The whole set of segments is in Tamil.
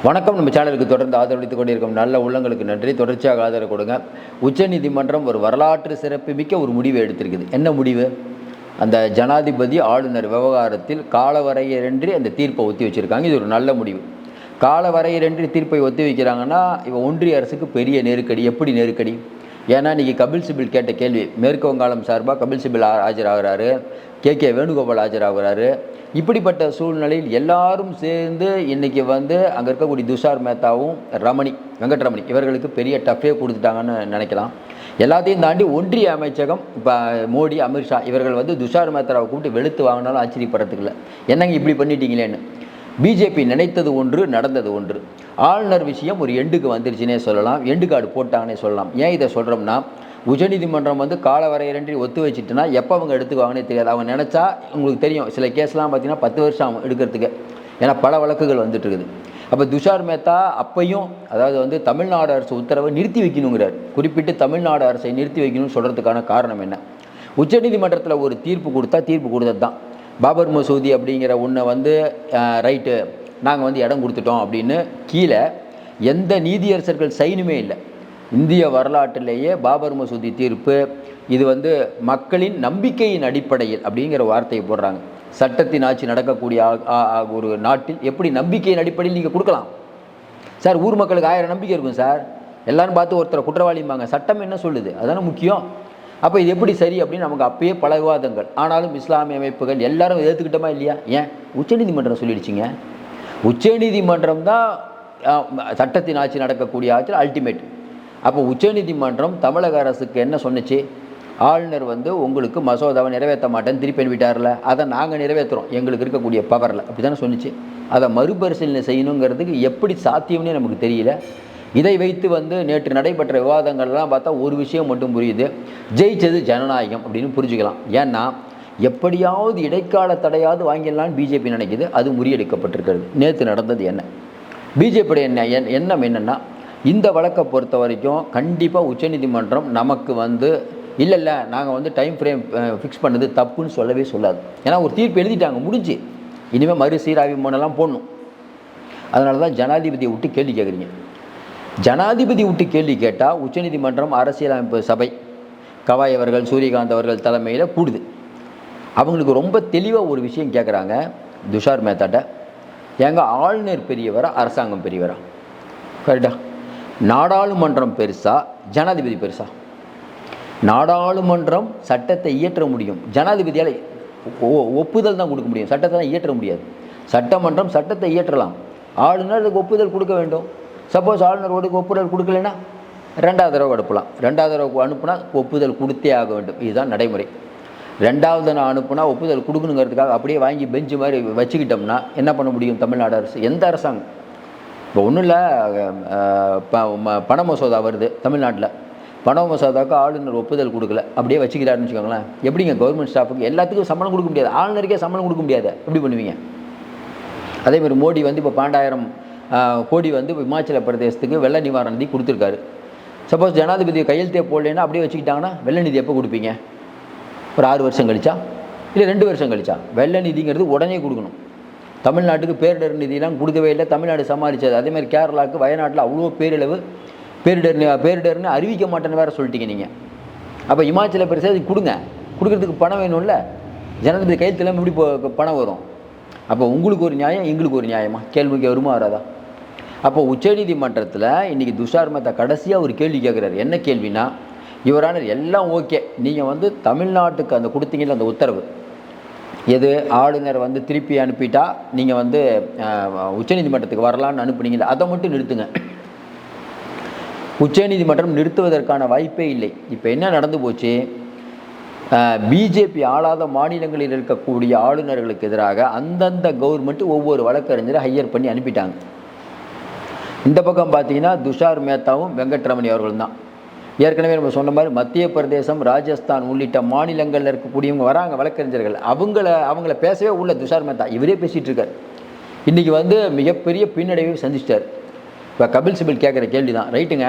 வணக்கம். நம்ம சேனலுக்கு தொடர்ந்து ஆதரவளித்துக் கொண்டிருக்கும் நல்ல உள்ளங்களுக்கு நன்றி. தொடர்ச்சியாக ஆதரவு கொடுங்க. உச்சநீதிமன்றம் ஒரு வரலாற்று சிறப்புமிக்க ஒரு முடிவை எடுத்திருக்குது. என்ன முடிவு? அந்த ஜனாதிபதி ஆளுநர் விவகாரத்தில் காலவரையறையின்றி அந்த தீர்ப்பை ஒத்தி வச்சுருக்காங்க. இது ஒரு நல்ல முடிவு. காலவரையறையின்றி தீர்ப்பை ஒத்தி வைக்கிறாங்கன்னா இவன் ஒன்றிய அரசுக்கு பெரிய நெருக்கடி. எப்படி நெருக்கடி? ஏன்னா இன்றைக்கி கபில் சிபில் கேட்ட கேள்வி, மேற்கு வங்காளம் சார்பாக கபில் சிபில் ஆஜராகிறாரு, கே வேணுகோபால் ஆஜராகிறாரு. இப்படிப்பட்ட சூழ்நிலையில் எல்லாரும் சேர்ந்து இன்றைக்கி அங்கே இருக்கக்கூடிய துஷார் மேத்தாவும் வெங்கட்ரமணி இவர்களுக்கு பெரிய டஃப்பே கொடுத்துட்டாங்கன்னு நினைக்கலாம். எல்லாத்தையும் தாண்டி ஒன்றிய அமைச்சகம் இப்போ மோடி, அமித்ஷா இவர்கள் துஷார் மேத்தாவை கூப்பிட்டு வெளுத்து வாங்கினாலும் ஆச்சரியப்படுறதுக்கு இல்லை. என்னங்க இப்படி பண்ணிட்டீங்களேன்னு. பிஜேபி நினைத்தது ஒன்று, நடந்தது ஒன்று. ஆளுநர் விஷயம் ஒரு எண்டுக்கு வந்துருச்சுன்னே சொல்லலாம், எண்டு கார்டு போட்டாங்கன்னே சொல்லலாம். ஏன் இதை சொல்கிறோம்னா, உச்சநீதிமன்றம் காலவரையறையின்றி ஒத்து வச்சுட்டுனா எப்போ அவங்க எடுத்துக்குவாங்கன்னே தெரியாது. அவங்க நினச்சா உங்களுக்கு தெரியும், சில கேஸ்லாம் பார்த்திங்கன்னா 10 வருஷம் எடுக்கிறதுக்கு. ஏன்னா பல வழக்குகள் வந்துட்டு இருக்குது. அப்போ துஷார் மேத்தா அப்பையும் அதாவது தமிழ்நாடு அரசு உத்தரவை நிறுத்தி வைக்கணுங்கிறார். குறிப்பிட்டு தமிழ்நாடு அரசை நிறுத்தி வைக்கணும்னு சொல்கிறதுக்கான காரணம் என்ன? உச்சநீதிமன்றத்தில் ஒரு தீர்ப்பு கொடுத்தது தான். பாபர் மசூதி அப்படிங்கிற ஒன்றை ரைட்டு நாங்கள் இடம் கொடுத்துட்டோம் அப்படின்னு கீழே எந்த நீதியரசர்கள் சைனுமே இல்லை. இந்திய வரலாற்றிலேயே பாபர் மசூதி தீர்ப்பு இது மக்களின் நம்பிக்கையின் அடிப்படையில் அப்படிங்கிற வார்த்தையை போடுறாங்க. சட்டத்தின் ஆட்சி நடக்கக்கூடிய ஒரு நாட்டில் எப்படி நம்பிக்கையின் அடிப்படையில் நீங்கள் கொடுக்கலாம் சார்? ஊர் மக்களுக்கு 1000 நம்பிக்கை இருக்கும் சார். எல்லாரும் பார்த்து ஒருத்தரை குற்றவாளிம்பாங்க. சட்டம் என்ன சொல்லுது? அதுதானே முக்கியம். அப்போ இது எப்படி சரி அப்படின்னு நமக்கு அப்பயே பல விவாதங்கள். ஆனாலும் இஸ்லாமிய அமைப்புகள் எல்லாரும் எதிர்த்துக்கிட்டோமா இல்லையா? ஏன்? உச்சநீதிமன்றம் சொல்லிடுச்சிங்க. உச்சநீதிமன்றம் தான் சட்டத்தின் ஆட்சி நடக்கக்கூடிய ஆட்சி அல்டிமேட். அப்போ உச்சநீதிமன்றம் தமிழக அரசுக்கு என்ன சொன்னிச்சு? ஆளுநர் உங்களுக்கு மசோதாவை நிறைவேற்ற மாட்டேன்னு திருப்பி அனுப்பிட்டார்ல, அதை நாங்கள் நிறைவேற்றுறோம் எங்களுக்கு இருக்கக்கூடிய பவரில், அப்படி தானே சொன்னிச்சு. அதை மறுபரிசீலனை செய்யணுங்கிறதுக்கு எப்படி சாத்தியம்னே நமக்கு தெரியல. இதை வைத்து நேற்று நடைபெற்ற விவாதங்கள்லாம் பார்த்தா ஒரு விஷயம் மட்டும் புரியுது, ஜெயிச்சது ஜனநாயகம் அப்படின்னு புரிஞ்சுக்கலாம். ஏன்னா எப்படியாவது இடைக்கால தடையாவது வாங்கிடலான்னு பிஜேபி நினைக்குது. அது முறியடிக்கப்பட்டிருக்கிறது. நேற்று நடந்தது என்ன? பிஜேபியுடைய எண்ணம் என்னென்னா, இந்த வழக்கை பொறுத்த வரைக்கும் கண்டிப்பாக உச்சநீதிமன்றம் நமக்கு இல்லை நாங்கள் டைம் ஃப்ரேம் ஃபிக்ஸ் பண்ணது தப்புன்னு சொல்லவே சொல்லாது. ஏன்னா ஒரு தீர்ப்பு எழுதிட்டாங்க, முடிஞ்சு. இனிமேல் மறுசீராய்வு போடணும். அதனால தான் ஜனாதிபதியை விட்டு கேள்வி கேட்குறீங்க. ஜனாதிபதி விட்டு கேள்வி கேட்டால் உச்சநீதிமன்றம் அரசியலமைப்பு சபை கவாய் அவர்கள், சூரியகாந்த் அவர்கள் தலைமையில் கூடுது. அவங்களுக்கு ரொம்ப தெளிவாக ஒரு விஷயம் கேட்குறாங்க துஷார் மேத்தாட்ட. ஏங்க ஆளுநர் பெரியவரா, அரசாங்கம் பெரியவரா? கரெக்டா? நாடாளுமன்றம் பெருசா, ஜனாதிபதி பெருசா? நாடாளுமன்றம் சட்டத்தை இயற்ற முடியும், ஜனாதிபதியால் ஒப்புதல் தான் கொடுக்க முடியும், சட்டத்தை தான் இயற்ற முடியாது. சட்டமன்றம் சட்டத்தை இயற்றலாம், ஆளுநர் அதுக்கு ஒப்புதல் கொடுக்க வேண்டும். சப்போஸ் ஆளுநர் ஒப்புதல் கொடுக்கலைன்னா 2வது தடவை அனுப்பலாம். 2வது தடவை அனுப்புனா ஒப்புதல் கொடுத்தே ஆக வேண்டும். இதுதான் நடைமுறை. 2வது நான் அனுப்புனா ஒப்புதல் கொடுக்கணுங்கிறதுக்காக அப்படியே வாங்கி பெஞ்சு மாதிரி வச்சுக்கிட்டோம்னா என்ன பண்ண முடியும் தமிழ்நாடு அரசு? எந்த அரசாங்கம்? இப்போ ஒன்றும் இல்லை, பண மசோதா வருது தமிழ்நாட்டில். பண மசோதாவுக்கு ஆளுநர் ஒப்புதல் கொடுக்கல, அப்படியே வச்சுக்கிறாருன்னு வச்சுக்கோங்களேன். எப்படிங்க கவர்மெண்ட் ஸ்டாஃபுக்கு எல்லாத்துக்கும் சம்பளம் கொடுக்க முடியாது, ஆளுநருக்கே சம்பளம் கொடுக்க முடியாது, எப்படி பண்ணுவீங்க? அதேமாதிரி மோடி இப்போ 12,000 கோடி இமாச்சல பிரதேசத்துக்கு வெள்ள நிவாரண நிதி கொடுத்துருக்காரு. சப்போஸ் ஜனாதிபதி கையெழுத்தே போடலைன்னா அப்படியே வச்சுக்கிட்டாங்கன்னா வெள்ள நிதி எப்போ கொடுப்பீங்க? ஒரு 6 வருஷம் கழிச்சா, இல்லை 2 வருஷம் கழிச்சா? வெள்ள நிதிங்கிறது உடனே கொடுக்கணும். தமிழ்நாட்டுக்கு பேரிடர் நிதியெலாம் கொடுக்கவே இல்லை, தமிழ்நாடு சமாளித்தது. அதேமாதிரி கேரளாவுக்கு, வயநாட்டில் அவ்வளோ பேரிடர்னு அறிவிக்க மாட்டேன்னு வேறு சொல்லிட்டீங்க நீங்கள். அப்போ இமாச்சல பிரதேசத்துக்கு கொடுக்கறதுக்கு பணம் வேணும்ல. ஜனாதிபதி கையெழுத்தில் எப்படி பணம் வரும்? அப்போ உங்களுக்கு ஒரு நியாயம், எங்களுக்கு ஒரு நியாயமா? கேள்விக்கு வருமா வராதா? அப்போ உச்சநீதிமன்றத்தில் இன்றைக்கி துஷார் மேத்தா கடைசியாக ஒரு கேள்வி கேட்குறாரு. என்ன கேள்வினா, இவரான எல்லாம் ஓகே, நீங்கள் தமிழ்நாட்டுக்கு அந்த கொடுத்தீங்கல்ல அந்த உத்தரவு, எது ஆளுநர் திருப்பி அனுப்பிட்டா நீங்கள் உச்சநீதிமன்றத்துக்கு வரலான்னு அனுப்புனீங்களா, அதை மட்டும் நிறுத்துங்க. உச்சநீதிமன்றம் நிறுத்துவதற்கான வாய்ப்பே இல்லை. இப்போ என்ன நடந்து போச்சு? பிஜேபி ஆளாத மாநிலங்களில் இருக்கக்கூடிய ஆளுநர்களுக்கு எதிராக அந்தந்த கவர்மெண்ட் ஒவ்வொரு வழக்கறிஞரை ஹையர் பண்ணி அனுப்பிட்டாங்க. இந்த பக்கம் பார்த்தீங்கன்னா துஷார் மேத்தாவும் வெங்கட்ரமணி அவர்கள் தான். ஏற்கனவே நம்ம சொன்ன மாதிரி மத்திய பிரதேசம், ராஜஸ்தான் உள்ளிட்ட மாநிலங்களில் இருக்கக்கூடியவங்க வராங்க வழக்கறிஞர்கள். அவங்கள பேசவே உள்ள துஷார் மேத்தா இவரே பேசிகிட்டு இருக்கார். இன்றைக்கி மிகப்பெரிய பின்னடைவை சந்திச்சிட்டார். இப்போ கபில் சிபில் கேட்குற கேள்வி தான், ரைட்டுங்க,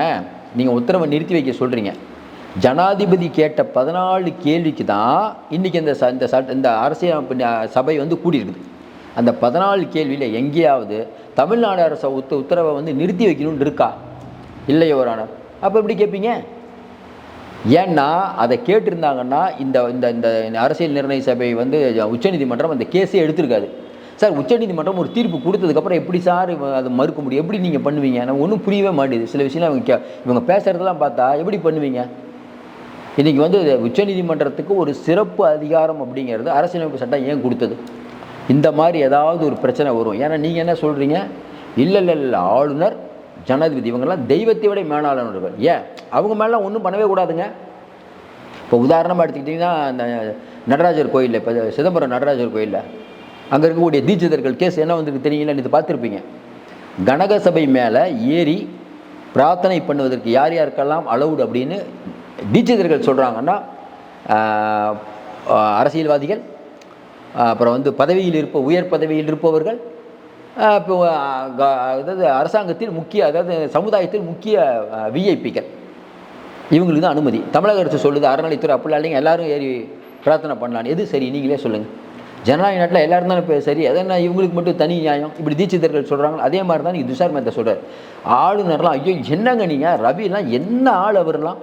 நீங்கள் உத்தரவை நிறுத்தி வைக்க சொல்கிறீங்க, ஜனாதிபதி கேட்ட 14 கேள்விக்கு தான் இன்றைக்கி இந்த அரசியல் சபை கூடியிருக்குது. அந்த 14 கேள்வியில் எங்கேயாவது தமிழ்நாடு அரசு உத்தரவை வந்து நிறுத்தி வைக்கணும்னு இருக்கா? இல்லை யுவர் ஆனர். அப்போ எப்படி கேட்பீங்க? ஏன்னா அதை கேட்டிருந்தாங்கன்னா இந்த இந்த இந்த அரசியல் நிர்ணய சபை வந்து உச்சநீதிமன்றம் அந்த கேஸே எடுத்திருக்காது. சார், உச்சநீதிமன்றம் ஒரு தீர்ப்பு கொடுத்ததுக்கப்புறம் எப்படி சார் அதை மறுக்க முடியும்? எப்படி நீங்கள் பண்ணுவீங்க? நம்ம ஒன்றும் புரியவே மாட்டேது. சில விஷயம்லாம் இவங்க பேசுகிறதெல்லாம் பார்த்தா எப்படி பண்ணுவீங்க? இன்றைக்கி வந்து உச்சநீதிமன்றத்துக்கு ஒரு சிறப்பு அதிகாரம் அப்படிங்கிறது அரசியலமைப்பு சட்டம் ஏன் கொடுத்தது? இந்த மாதிரி ஏதாவது ஒரு பிரச்சனை வரும். ஏன்னா நீங்கள் என்ன சொல்கிறீங்க? இல்லை ஆளுநர், ஜனாதிபதி இவங்கெல்லாம் தெய்வத்தை விட மேலாளர்கள். ஏன் அவங்க மேலாம் ஒன்றும் பண்ணவே கூடாதுங்க. இப்போ உதாரணமாக எடுத்துக்கிட்டிங்கன்னா இந்த நடராஜர் கோயிலில், இப்போ சிதம்பரம் நடராஜர் கோயிலில் அங்கே இருக்கக்கூடிய தீட்சிதர்கள் கேஸ் என்ன வந்துருக்கு தெரியுங்களா? இது பார்த்துருப்பீங்க. கனக சபை மேலே ஏறி பிரார்த்தனை பண்ணுவதற்கு யார் யாருக்கெல்லாம் அலவுடு அப்படின்னு தீட்சிதர்கள் சொல்கிறாங்கன்னா, அரசியல்வாதிகள், அப்புறம் வந்து உயர் பதவியில் இருப்பவர்கள், இப்போ அதாவது அரசாங்கத்தில் முக்கிய, அதாவது சமுதாயத்தில் முக்கிய விஐபிக்கள், இவங்களுக்கு தான் அனுமதி. தமிழக அரசு சொல்லுது அறநிலைத்துறை அப்படிலாம் இல்லைங்க, எல்லோரும் ஏறி பிரார்த்தனை பண்ணலான்னு. எது சரி? நீங்களே சொல்லுங்கள். ஜனநாயக நாட்டில் எல்லாரும் தானே இப்போ சரி, அதென்ன இவங்களுக்கு மட்டும் தனி நியாயம்? இப்படி தீட்சிதர்கள் சொல்கிறாங்க. அதே மாதிரி தான் நீங்கள் துஷார் மேத்தா சொல்கிறார். ஆளுநர்லாம் ஐயோ என்னங்க நீங்கள், ரவிலாம் என்ன ஆள் அவர்லாம்?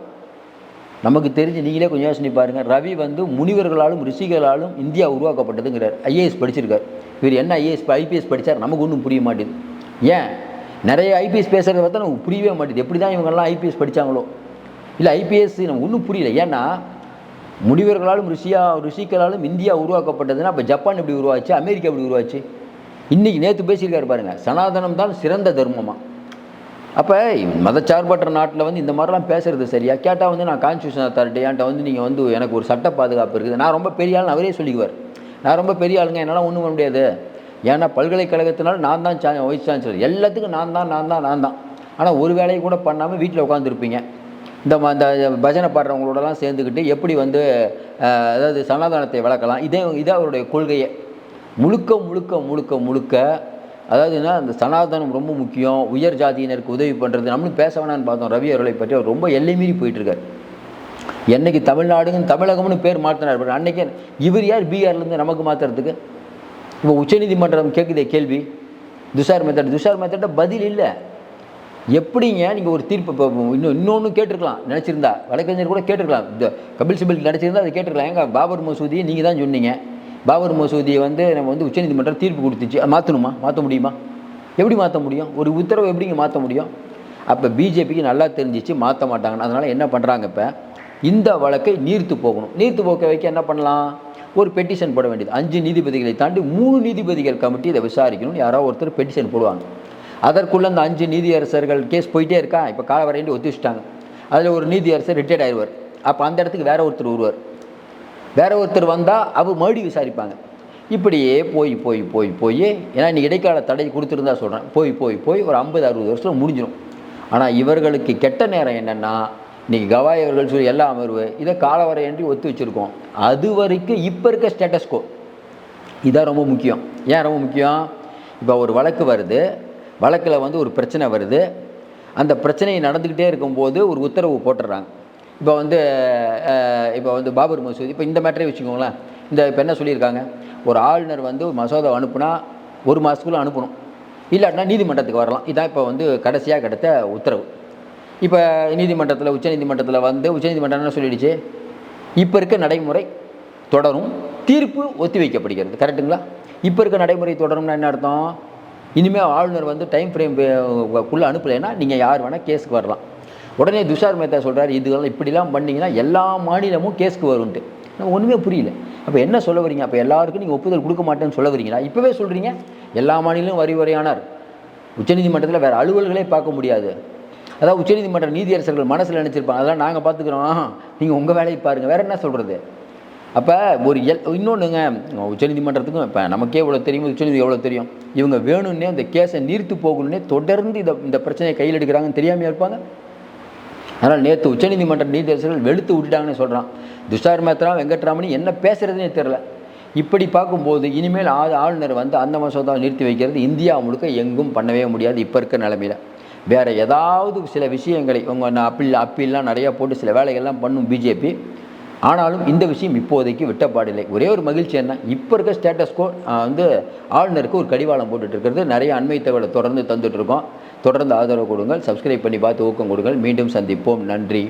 நமக்கு தெரிஞ்சு நீங்களே கொஞ்சம் யோசனை பாருங்கள். ரவி வந்து முனிவர்களாலும் ரிஷிகளாலும் இந்தியா உருவாக்கப்பட்டதுங்கிறார். ஐஏஎஸ் படிச்சிருக்கார். இவர் என்ன ஐபிஎஸ் படித்தார்? நமக்கு ஒன்றும் புரிய மாட்டேது. ஏன் நிறைய ஐபிஎஸ் பேசுகிறத பார்த்தா நமக்கு புரியவே மாட்டேது. எப்படி தான் இவங்கெல்லாம் ஐபிஎஸ் படித்தாங்களோ இல்லை ஐபிஎஸ் நமக்கு ஒன்றும் புரியல. ஏன்னா முனிவர்களாலும் ரிஷிகளாலும் இந்தியா உருவாக்கப்பட்டதுன்னா அப்போ ஜப்பான் எப்படி உருவாச்சு? அமெரிக்கா எப்படி உருவாச்சு? இன்றைக்கி நேற்று பேசியிருக்காரு பாருங்கள், சனாதனம் தான் சிறந்த தர்மமாக. அப்போ மதச்சார்பற்ற நாட்டில் வந்து இந்த மாதிரிலாம் பேசுகிறது சரியா? கேட்டால் வந்து நான் கான்ஸ்டியூஷன் அத்தாரிட்டி என்கிட்ட வந்து நீங்கள் வந்து எனக்கு ஒரு சட்ட பாதுகாப்பு இருக்குது, நான் ரொம்ப பெரிய ஆளுன்னு அவரே சொல்லிக்குவார். நான் ரொம்ப பெரிய ஆளுங்க, என்னால் ஒன்றும் பண்ண முடியாது. ஏன்னா பல்கலைக்கழகத்தினால நான் தான் வைஸ் சான்சலர், எல்லாத்துக்கும் நான் தான். ஆனால் ஒரு வேலையை கூட பண்ணாமல் வீட்டில் உட்காந்துருப்பீங்க. இந்த பஜனை பாடுறவங்களோடலாம் சேர்ந்துக்கிட்டு எப்படி வந்து அதாவது சனாதனத்தை வளர்க்கலாம், இதே அவருடைய கொள்கையை. முழுக்க அதாவதுன்னா அந்த சனாதனம் ரொம்ப முக்கியம், உயர் ஜாதியினருக்கு உதவி பண்ணுறது. நம்மளும் பேச வேணான்னு பார்த்தோம். ரவி அவர்களை பற்றி அவர் ரொம்ப எல்லை மீறி போயிட்டுருக்கார். என்றைக்கு தமிழகம்னு பேர் மாற்றினார், அன்றைக்கே இவர் யார் பீகார்லேருந்து நமக்கு மாற்றுறதுக்கு? இப்போ உச்சநீதிமன்றம் கேட்குதே கேள்வி, துஷார் மெத்தட் பதில் இல்லை. எப்படிங்க நீங்கள் ஒரு தீர்ப்பு இப்போ இன்னொன்று கேட்டிருக்கலாம் நினச்சிருந்தா, வழக்கறிஞர் கூட கேட்டிருக்கலாம். இந்த கபில் சிபில் நினச்சிருந்தா அதை கேட்டிருக்கலாம். எங்கள் பாபர் மசூதியை நீங்கள் தான் சொன்னீங்க, பாபர் மசூதியை வந்து நம்ம வந்து உச்சநீதிமன்றம் தீர்ப்பு கொடுத்துச்சு, மாற்ற முடியுமா? எப்படி மாற்ற முடியும்? ஒரு உத்தரவை எப்படிங்க மாற்ற முடியும்? அப்போ பிஜேபிக்கு நல்லா தெரிஞ்சிச்சு மாற்ற மாட்டாங்கன்னு. அதனால் என்ன பண்ணுறாங்க, இப்போ இந்த வழக்கை நீர்த்து போக்க வைக்க என்ன பண்ணலாம்? ஒரு பெட்டிஷன் போட வேண்டியது. 5 நீதிபதிகளை தாண்டி 3 நீதிபதிகள் கமிட்டி இதை விசாரிக்கணும்னு யாராவது ஒருத்தர் பெட்டிஷன் போடுவாங்க. அதற்குள்ளே அந்த 5 நீதியரசர்கள் கேஸ் போயிட்டே இருக்கா, இப்போ காலவரைண்டு ஒத்தி வச்சுட்டாங்க. அதில் ஒரு நீதியரசர் ரிட்டையர்ட் ஆயிடுவார். அப்போ அந்த இடத்துக்கு வேற ஒருத்தர் வருவார். வேற ஒருத்தர் வந்தால் அவர் மறுபடி விசாரிப்பாங்க. இப்படியே போய் ஏன்னா இன்றைக்கி இடைக்கால தடை கொடுத்துருந்தா சொல்கிறேன், போய் ஒரு 50-60 வருஷம் முடிஞ்சிடும். ஆனால் இவர்களுக்கு கெட்ட நேரம் என்னென்னா, இன்றைக்கி கவாய் அவர்கள் சொல்லி எல்லா அமர்வு இதை காலவரையின்றி ஒத்து வச்சுருக்கோம். அது வரைக்கும் இப்போ இருக்க ஸ்டேட்டஸ்கோ இதான் ரொம்ப முக்கியம். ஏன் ரொம்ப முக்கியம்? இப்போ ஒரு வழக்கு வருது, வழக்கில் வந்து ஒரு பிரச்சனை வருது, அந்த பிரச்சனை நடந்துக்கிட்டே இருக்கும்போது ஒரு உத்தரவு போட்டுடுறாங்க. இப்போ வந்து பாபர் மசூதி, இப்போ இந்த மேட்டரே வச்சுக்கோங்களேன். இப்போ என்ன சொல்லியிருக்காங்க, ஒரு ஆளுநர் வந்து மசோதா அனுப்புனா 1 மாதத்துக்குள்ளே அனுப்பணும், இல்லாட்டினா நீதிமன்றத்துக்கு வரலாம். இதான் இப்போ வந்து கடைசியாக கிடைத்த உத்தரவு. இப்போ உச்சநீதிமன்றத்தில் வந்து உச்சநீதிமன்றம் என்ன சொல்லிடுச்சு, இப்போ இருக்க நடைமுறை தொடரும், தீர்ப்பு ஒத்தி வைக்கப்படுகிறது. கரெக்டுங்களா? இப்போ இருக்க நடைமுறை தொடரும்னா என்ன அர்த்தம்? இனிமேல் ஆளுநர் வந்து டைம் ஃப்ரேம்குள்ளே அனுப்பலைன்னா நீங்கள் யார் வேணால் கேஸுக்கு வரலாம். உடனே துஷார் மேத்தா சொல்கிறார், இதுவெல்லாம் இப்படிலாம் பண்ணிங்கன்னா எல்லா மாநிலமும் கேஸுக்கு வரும்ன்ட்டு. நம்ம ஒன்றுமே புரியல. அப்போ என்ன சொல்ல வரீங்க? அப்போ எல்லாருக்கும் நீங்கள் ஒப்புதல் கொடுக்க மாட்டேன்னு சொல்ல வரீங்களா? இப்போவே சொல்கிறீங்க எல்லா மாநிலமும் வரிவரையானார். உச்சநீதிமன்றத்தில் வேறு அலுவல்களே பார்க்க முடியாது. அதாவது உச்சநீதிமன்ற நீதியரசர்கள் மனசில் நினச்சிருப்பாங்க, அதெல்லாம் நாங்கள் பார்த்துக்குறோம், நீங்கள் உங்கள் வேலையை பாருங்கள், வேறு என்ன சொல்கிறது? அப்போ இன்னொன்றுங்க, உச்சநீதிமன்றத்துக்கும் இப்போ நமக்கே இவ்வளோ தெரியும், உச்சநீதி எவ்வளோ தெரியும். இவங்க வேணும்னே அந்த கேஸை நீர்த்து போகணுன்னே தொடர்ந்து இந்த பிரச்சனையை கையில் எடுக்கிறாங்கன்னு தெரியாமல் இருப்பாங்க. அதனால் நேற்று உச்சநீதிமன்ற நீதியரசர்கள் வெளுத்து விட்டுட்டாங்கன்னு சொல்கிறான். துஷார் மேத்தா, வெங்கட்ராமணி என்ன பேசுகிறதுனே தெரில. இப்படி பார்க்கும்போது இனிமேல் ஆளுநர் வந்து அந்த மசோதாவை நிறுத்தி வைக்கிறது இந்தியா முழுக்க எங்கும் பண்ணவே முடியாது. இப்போ இருக்க நிலைமையில் வேறு ஏதாவது சில விஷயங்களை அப்பீல்லாம் நிறையா போட்டு சில வேலைகள்லாம் பண்ணும் பிஜேபி. ஆனாலும் இந்த விஷயம் இப்போதைக்கு விட்டப்பாடில்லை. ஒரே ஒரு மகிழ்ச்சி என்ன, இப்போ இருக்க ஸ்டேட்டஸ்கோ ஆளுநருக்கு ஒரு கடிவாளம் போட்டுட்டு இருக்கிறது. நிறைய அண்மை தகவலை தொடர்ந்து தந்துட்டு இருக்கோம். தொடர்ந்து ஆதரவு கொடுங்கள், சப்ஸ்கிரைப் பண்ணி பார்த்து ஊக்கம் கொடுங்கள். மீண்டும் சந்திப்போம். நன்றி.